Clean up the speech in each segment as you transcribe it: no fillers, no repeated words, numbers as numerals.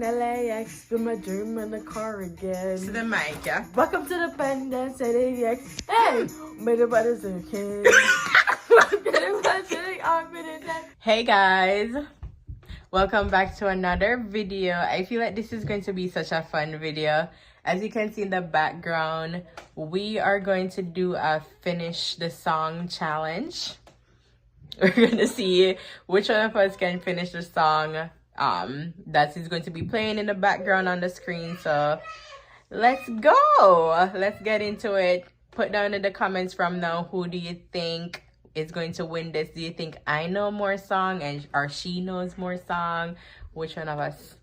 in LAX, got my dream in the car again. To the mic, yeah. Welcome to the Pendant City X. Hey, made it by the kid. Hey guys, welcome back to another video. I feel like this is going to be such a fun video. As you can see in the background, we are going to do a finish the song challenge. We're going to see which one of us can finish the song. That is going to be playing in the background on the screen. So let's go. Let's get into it. Put down in the comments from now, who do you think is going to win this? Do you think I know more song or she knows more song? Which one of us?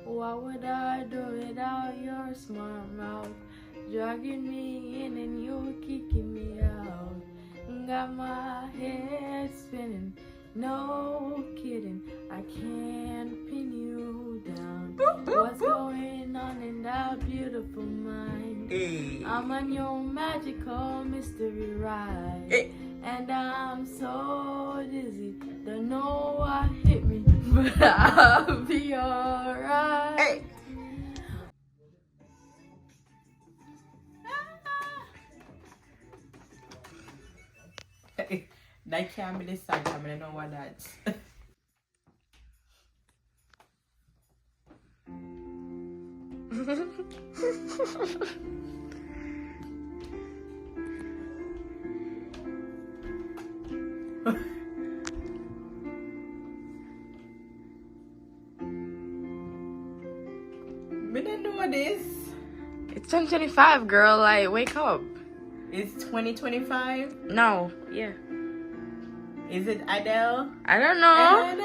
What would I do without your smart mouth? Dragging me in and you kicking me out. Got my head spinning, no kidding. I can't pin you down. What's going on in that beautiful mind? I'm on your magical mystery ride. And I'm so dizzy, don't know what hit me, but I'll be alright. Hey. That can't be the song, I mean, I know what that's. We don't know what this. It's 2025, girl, like, wake up. It's 2025. No, yeah. Is it Adele? I don't know. I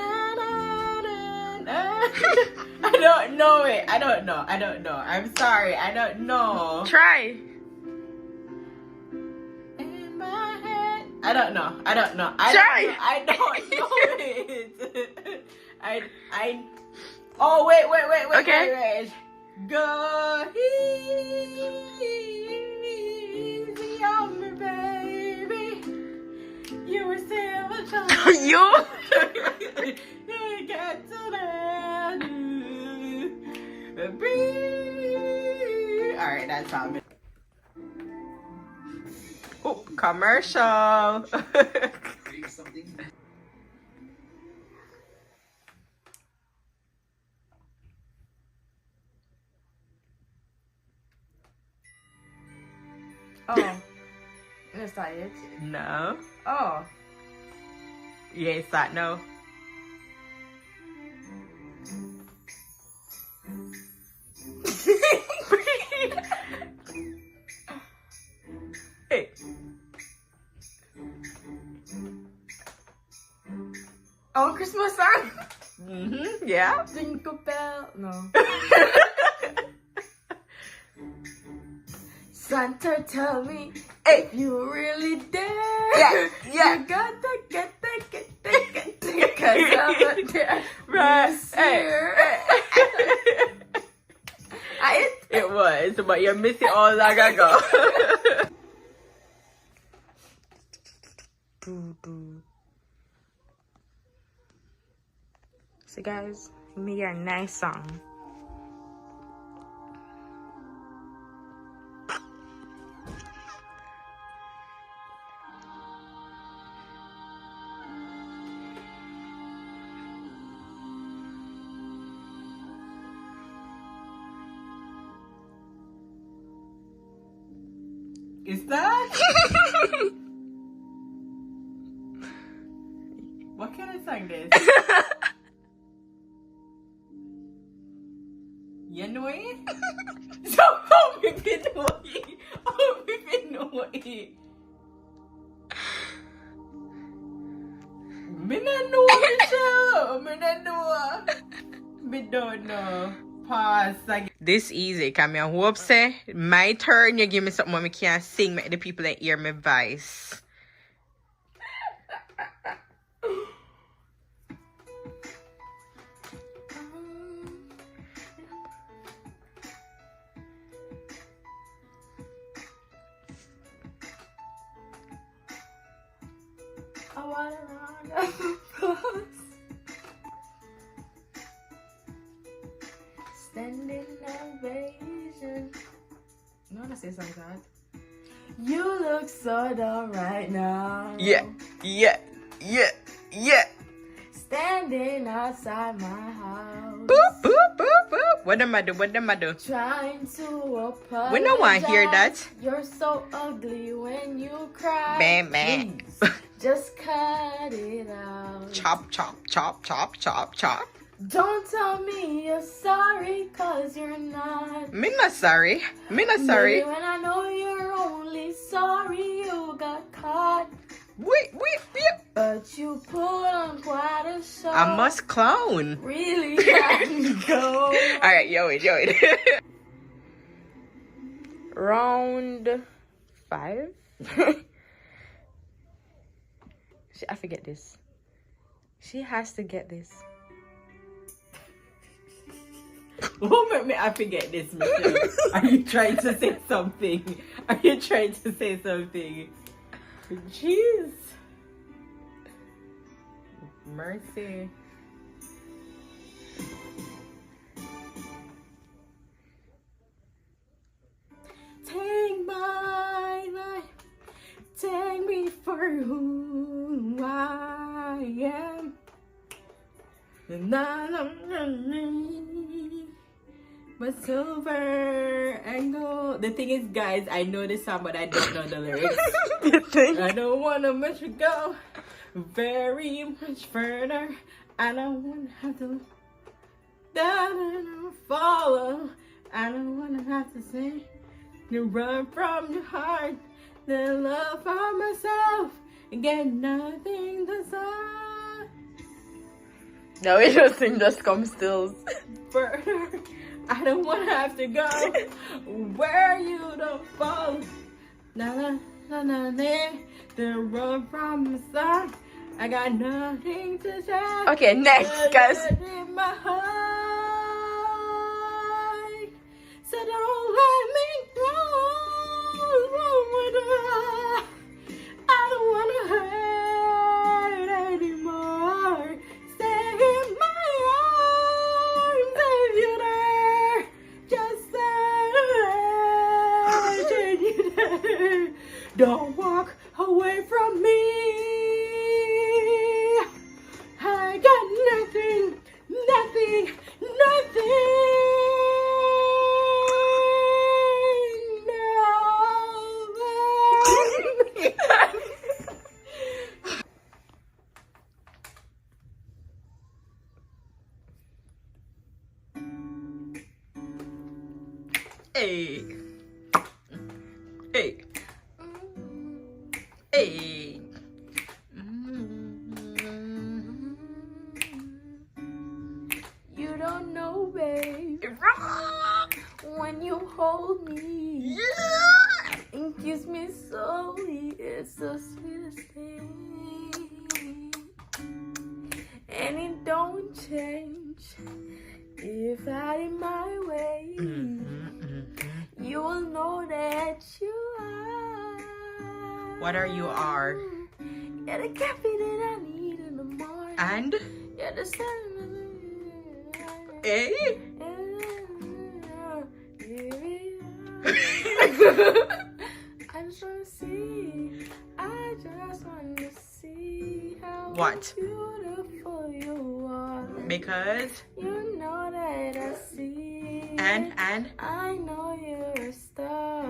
don't know it. I don't know. I'm sorry. I don't know. Try. In my head. I don't know. Try. I don't know it. Oh, wait. Okay. Wait. Go easy on me, baby. You were still a child. You? You got to learn. Alright, that's all. Oh, commercial. Oh. That's not it. No. Oh. You ain't start no. Hey. Oh, Christmas song? Yeah. Jingle bell. No. Santa, tell me if you really dare. Yeah. You gotta get cause I'm there. Right. Hey. It was, but you're missing all that I go. So guys, me a nice song. Is that? What kind of song this? You know it? So, how me know it? How me know it? Me not know, Michelle. Me not know. Me don't know. Pause. this easy. Come here. Hope say my turn. You give me something when me can't sing. Make the people that hear my voice. I wanna run across. Standing ovation. You wanna say something, God? You look so dumb right now. Yeah. Standing outside my house. Boop, boop, boop, boop. What am I do? Trying to apologize. We don't want to hear that. You're so ugly when you cry. Bam, bam. Please, just cut it out. Chop, chop, chop, chop, chop, chop. Don't tell me you're sorry, cause you're not. Me not sorry. Maybe when I know you're only sorry you got caught. Wait. But you put on quite a show. I must clown. Really can go. Alright, yo it. Round 5. I forget this. She has to get this. What made me I forget this, Michelle? Are you trying to say something? Jeez. Mercy. Take my life, take me for who I am. But silver and gold. The thing is, guys, I know this song, but I don't know the lyrics. You think? I don't wanna let you go very much further. I don't wanna have to down and follow. I don't wanna have to say you run from your heart. The love for myself and get nothing to say. No, it doesn't just come stills. Further, I don't wanna have to go where you don't fall. Na na na na na. The run from the sun. I got nothing to say. Okay, next, guys. In my heart, so don't let me go. I don't wanna hurt anymore. Stay in my arms if you're there. Just say you're there. Don't walk away from me. I got nothing. Hey. You don't know, babe, when you hold me and kiss me slowly, it's the sweetest thing. And it don't change if I in my way. You will know that you are. What are you are? You're the coffee that I need in the morning. And? You're the sun. Hey? I just wanna see. I just wanna see how What? beautiful you are. Because? You know that I see. And? I know you're a star.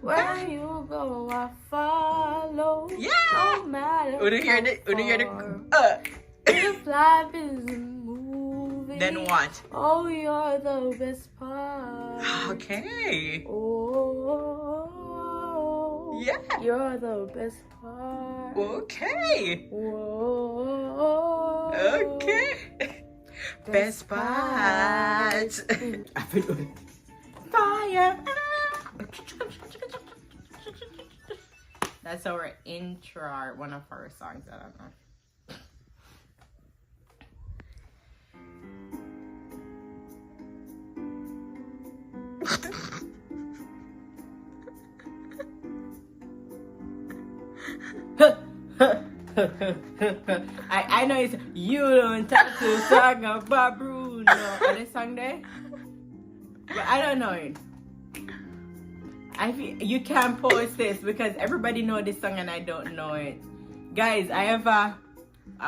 Where you go, I follow. Yeah. No matter Would you hear the? If life is a movie, Then what? Oh, you're the best part. Okay. Oh, yeah. You're the best part. Okay. Whoa. Okay. best part. Fire. That's our intro, one of our songs. I don't know. I know it's you don't talk to song about Bruno. Are this song there? But I don't know it. I feel you can't post this because everybody know this song and I don't know it. Guys, I have a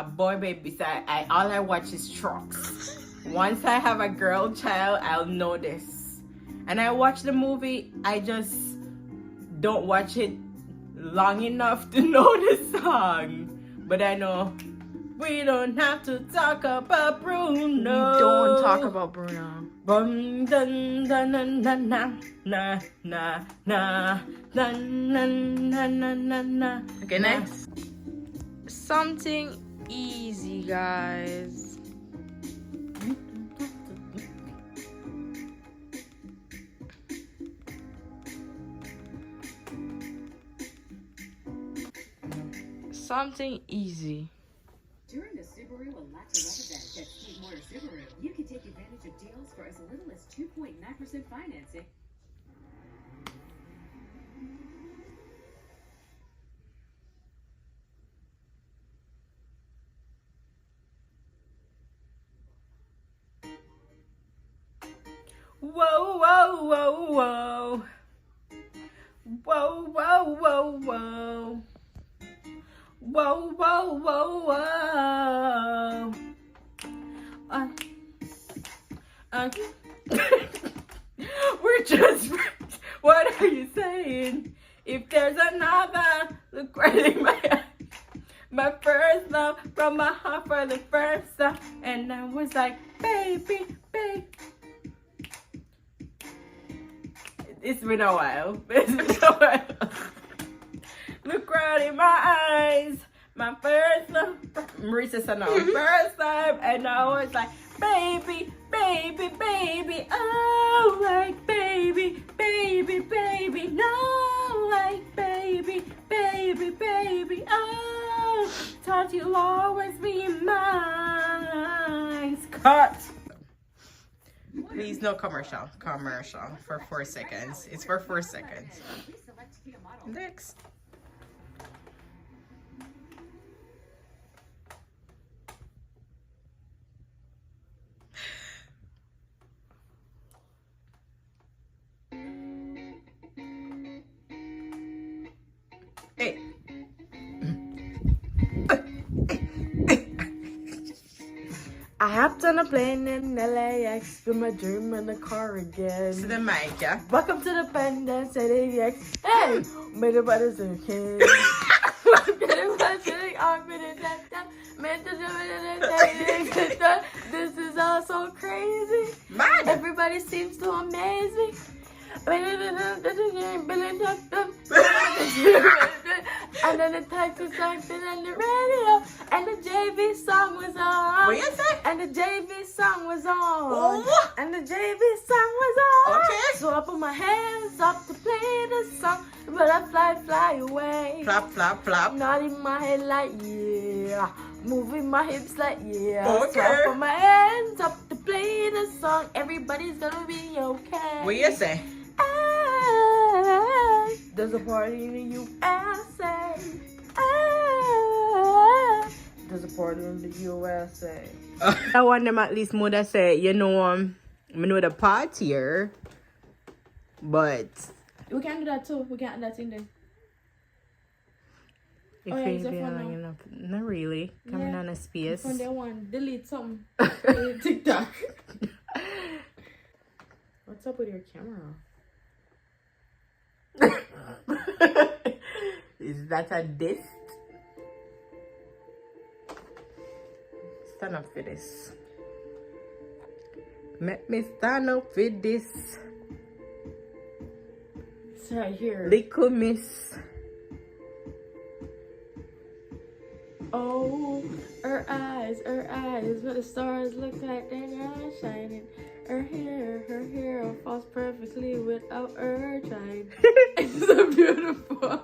boy baby, so all I watch is trucks. Once I have a girl child, I'll know this. And I watch the movie, I just don't watch it long enough to know the song. But I know we don't have to talk about Bruno. Don't talk about Bruno. Bum dun dun dun dun na na na na na na na na na. Okay, next. Something easy, guys. Something easy. During the Subaru Electra event at Steve Moyer Subaru, you can take advantage of deals for as little as 2.9% financing. Whoa, whoa, whoa, whoa. Whoa, whoa, whoa, whoa. Whoa, whoa, whoa, whoa. We're just friends. What are you saying? If there's another, look right in my eyes. My first love from my heart for the first time. And I was like, baby, baby. It's been a while. It's been a while. Look right in my eyes. My first love. Marisa said no. First time. And I was like, baby, baby, baby. Oh, like baby, baby, baby. No, like baby, baby, baby. Oh, thought you'll always be mine. Cut. Please, no commercial. Commercial for 4 seconds. It's for 4 seconds. Next. Hey. I hopped on a plane in LAX, put my dream in the car again. To the mic, yeah? Welcome to the Pendant City X. Hey, made it by the same kid. This is all so crazy. Man. Everybody seems to amaze me. And then the Texas song on the radio, and the JV song was on. What you say? And the JV song was on. Oh. And the JV song was on. Okay. So I put my hands up to play the song, but I fly away. Flap, flap, flap. Nodding my head like yeah, moving my hips like yeah. Okay. So I put my hands up to play the song. Everybody's gonna be okay. What you say? There's a party in the USA. There's a party in the USA. I want them at least more that say, you know, I know the part here, but We can do that too. We can add that in there. if Oh, yeah, it's you a be phone long now. enough, not really. Coming Yeah. on a space. From there one, delete something. Delete TikTok. What's up with your camera? Is that a disc? Stand up for this. Let me stand up for this. It's right here. Little miss. Oh, Her eyes, but the stars look like they're not shining. Her hair falls perfectly without her trying. It's so beautiful.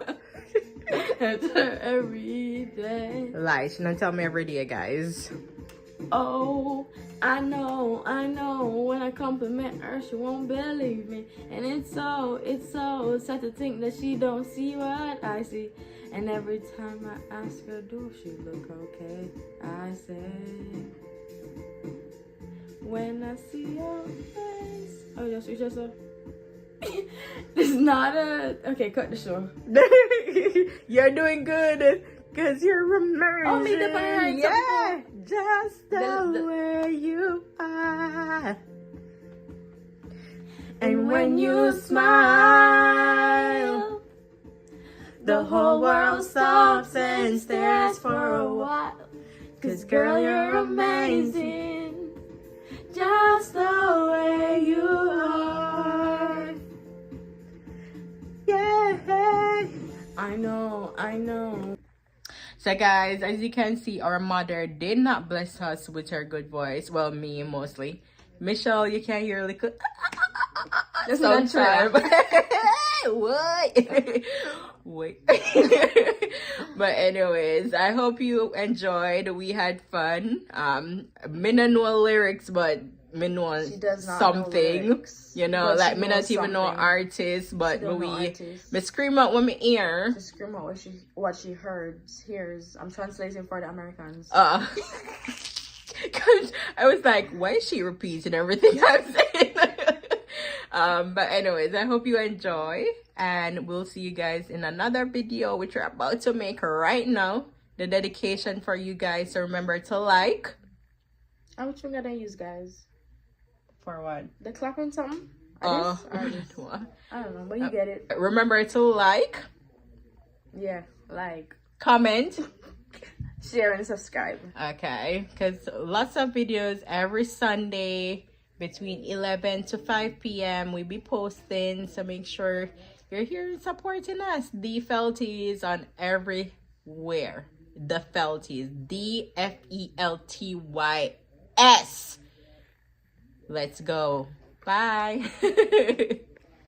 It's her every day. Lie, she don't tell me every day, guys. Oh, I know, when I compliment her, she won't believe me. And it's so sad to think that she don't see what I see. And every time I ask her, do she look okay? I say, when I see your face. Oh, yes, you just this is not a. Okay, cut the show. You're doing good. Cause you're amazing. Oh, me the birds. Yeah, just the way you are. And when you smile, the whole world stops and stares for a while. Cause girl, you're amazing, just the way you are. Yeah, I know. So guys, as you can see, our mother did not bless us with her good voice. Well, me mostly. Michelle, you can hear like That's not true. What? Wait. But anyways, I hope you enjoyed. We had fun. Me no know lyrics, but me know something. You know, like me not even know artists, but me scream out when me hear. She scream out what she hears. I'm translating for the Americans. Cause I was like, why is she repeating everything I'm saying? But anyways, I hope you enjoy, and we'll see you guys in another video, which we're about to make right now. The dedication for you guys. So remember to like. How much we gonna use, guys? For what? The clapping something? I don't know, but you get it. Remember to like. Yeah, like. Comment. Share and subscribe. Okay, because lots of videos every Sunday between 11 to 5 p.m. we be posting, so make sure you're here supporting us. The Felties on everywhere. The Felties, DFELTYS. Let's go. Bye.